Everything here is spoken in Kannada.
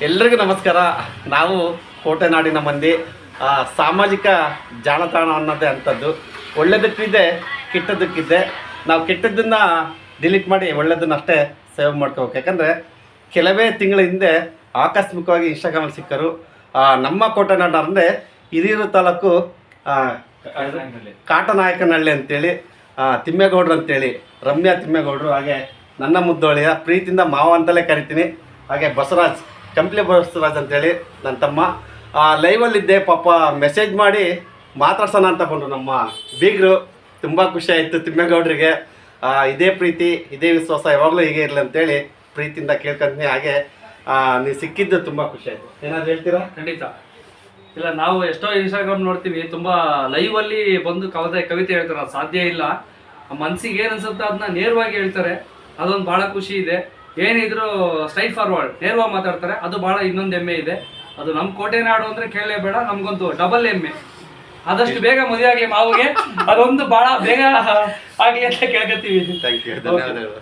ಎಲ್ರಿಗೂ ನಮಸ್ಕಾರ. ನಾವು ಕೋಟೆನಾಡಿನ ಮಂದಿ. ಸಾಮಾಜಿಕ ಜಾಲತಾಣ ಅನ್ನೋದೇ ಅಂಥದ್ದು. ಒಳ್ಳೆಯದಕ್ಕಿದೆ, ಕೆಟ್ಟದಕ್ಕಿದೆ. ನಾವು ಕೆಟ್ಟದ್ದನ್ನು ಡಿಲೀಟ್ ಮಾಡಿ ಒಳ್ಳೆಯದನ್ನ ಅಷ್ಟೇ ಸೇವ್ ಮಾಡ್ಕೋಬೇಕು. ಯಾಕಂದರೆ ಕೆಲವೇ ತಿಂಗಳ ಹಿಂದೆ ಆಕಸ್ಮಿಕವಾಗಿ ಇನ್ಸ್ಟಾಗ್ರಾಮಲ್ಲಿ ಸಿಕ್ಕರು. ನಮ್ಮ ಕೋಟೆನಾಡು ಅಂದರೆ ಹಿರಿಯೂರು ತಾಲೂಕು ಕಾಟನಾಯಕನಹಳ್ಳಿ ಅಂತೇಳಿ ತಿಮ್ಮೇಗೌಡರು ಅಂತೇಳಿ, ರಮ್ಯಾ ತಿಮ್ಮೇಗೌಡರು, ಹಾಗೆ ನನ್ನ ಮುದ್ದೋಳಿಯ ಪ್ರೀತಿಯಿಂದ ಮಾವ ಅಂತಲೇ ಕರಿತೀನಿ. ಹಾಗೆ ಬಸವರಾಜ್, ಕಂಪ್ಲಿ ಬಸವರಾಜ್ ಅಂತೇಳಿ ನನ್ನ ತಮ್ಮ. ಲೈವಲ್ಲಿದ್ದೆ, ಪಾಪ ಮೆಸೇಜ್ ಮಾಡಿ ಮಾತಾಡ್ಸೋಣ ಅಂತ ಬಂದರು ನಮ್ಮ ಬೀಗರು. ತುಂಬ ಖುಷಿ ಆಯಿತು ತಿಮ್ಮೇಗೌಡರಿಗೆ. ಇದೇ ಪ್ರೀತಿ, ಇದೇ ವಿಶ್ವಾಸ ಯಾವಾಗಲೂ ಹೀಗೆ ಇರಲಿ ಅಂತೇಳಿ ಪ್ರೀತಿಯಿಂದ ಕೇಳ್ಕೊಂತೀನಿ. ಹಾಗೆ ನೀವು ಸಿಕ್ಕಿದ್ದು ತುಂಬ ಖುಷಿ ಆಯಿತು. ಏನಾದ್ರು ಹೇಳ್ತೀರಾ? ಖಂಡಿತ ಇಲ್ಲ, ನಾವು ಎಷ್ಟೋ ಇನ್ಸ್ಟಾಗ್ರಾಮ್ ನೋಡ್ತೀವಿ, ತುಂಬ ಲೈವಲ್ಲಿ ಬಂದು ಕವಿತೆ ಹೇಳ್ತಾರೆ. ಅದು ಸಾಧ್ಯ ಇಲ್ಲ. ಮನಸ್ಸಿಗೆ ಏನು ಅನ್ಸುತ್ತೆ ಅದನ್ನ ನೇರವಾಗಿ ಹೇಳ್ತಾರೆ. ಅದೊಂದು ಭಾಳ ಖುಷಿ ಇದೆ. ಏನಿದ್ರು ಸ್ಟ್ರೈಟ್ ಫಾರ್ವರ್ಡ್ ನೇರವಾಗಿ ಮಾತಾಡ್ತಾರೆ. ಅದು ಭಾಳ ಇನ್ನೊಂದು ಹೆಮ್ಮೆ ಇದೆ. ಅದು ನಮ್ಮ ಕೋಟೆನಾಡು ಅಂದರೆ ಕೇಳಲೇಬೇಡ, ನಮಗೊಂದು ಡಬಲ್ ಹೆಮ್ಮೆ. ಆದಷ್ಟು ಬೇಗ ಮದುವೆ ಆಗಲಿ ಮಾವಿಗೆ, ಅದೊಂದು ಭಾಳ ಬೇಗ ಆಗಲಿ ಅಂತ ಕೇಳ್ಕೊತೀವಿ. ಥ್ಯಾಂಕ್ ಯು, ಧನ್ಯವಾದಗಳು.